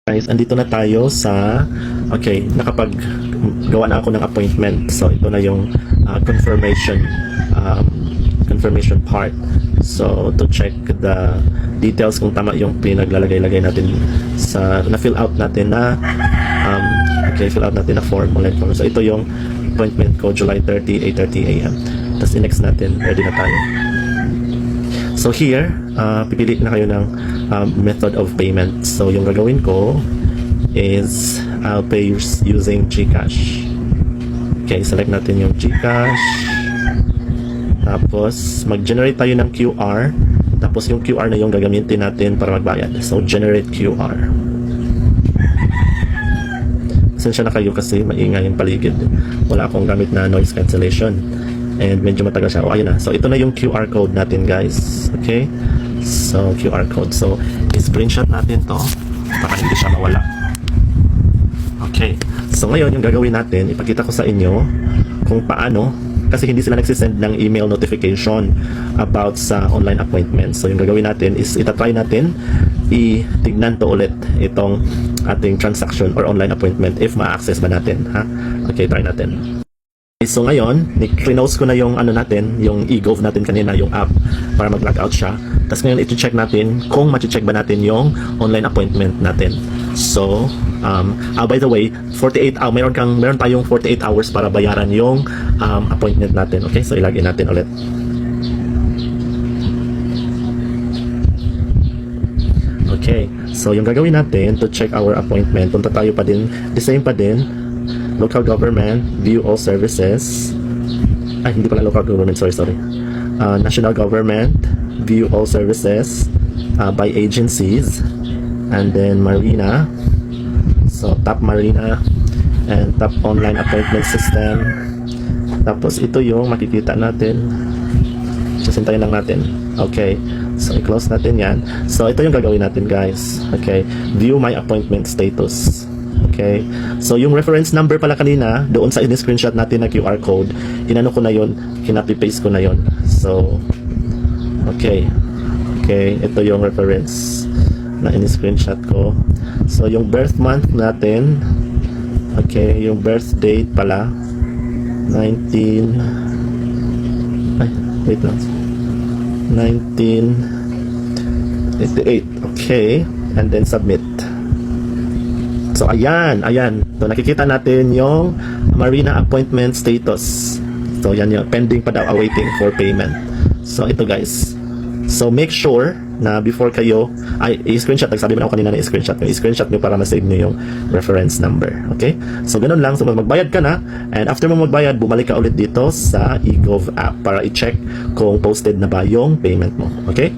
Guys, andito na tayo sa nakapaggawa na ako ng appointment. So ito na yung confirmation part. So to check the details kung tama yung pinaglalagay-lagay natin sa na-fill out natin na fill out natin na form, online form. So ito yung appointment ko, July 30, 8:30 AM. Tapos next natin, ready na tayo. So here, pipili na kayo ng method of payment. So yung gagawin ko is I'll pay using GCash. Okay, select natin yung GCash. Tapos mag-generate tayo ng QR. Tapos yung QR na yung gagamitin natin para magbayad. So generate QR. Pasensya na kayo kasi maingay yung paligid. Wala akong gamit na noise cancellation. And medyo matagal siya. Ayun na. So ito na yung QR code natin, guys. Okay? So QR code. So i-screenshot natin to para hindi siya mawala. Okay. So ngayon yung gagawin natin, ipakita ko sa inyo kung paano, kasi hindi sila nagsisend ng email notification about sa online appointment. So yung gagawin natin is itatry natin itignan to ulit itong ating transaction or online appointment if ma-access ba natin, ha? Okay, try natin. So ngayon, close ko na yung yung eGov natin kanina, yung app para mag-log out siya. Tapos ngayon i-check natin kung ma-check ba natin yung online appointment natin. So, by the way, 48 hours, meron tayong 48 hours para bayaran yung appointment natin. Okay, so ilagay natin ulit. Okay, so yung gagawin natin to check our appointment, punta tayo pa din, the same pa din, local government, view all services. Ay, hindi pala local government, sorry. National government, view all services by agencies, and then Marina. So tap Marina and tap online appointment system. Tapos ito yung makikita natin. Sasintayin lang natin. Okay, so i-close natin yan. So ito yung gagawin natin, guys. Okay, view my appointment status. Okay, so yung reference number pala kanina doon sa in-screenshot natin na QR code, inano ko na yon, kinapi-paste ko na yon. So okay, ito yung reference na in-screenshot ko. So yung birth month natin, okay, yung birth date pala 1988. Okay, and then submit. So ayan. So nakikita natin yung Marina appointment status. So yan yung pending pa daw, awaiting for payment. So ito, guys. So make sure na before kayo i-screenshot, nagsabi mo na ako kanina na i-screenshot nyo para ma-save nyo yung reference number. Okay? So ganun lang. So magbayad ka na, and after mo magbayad, bumalik ka ulit dito sa eGov app para i-check kung posted na ba yung payment mo. Okay?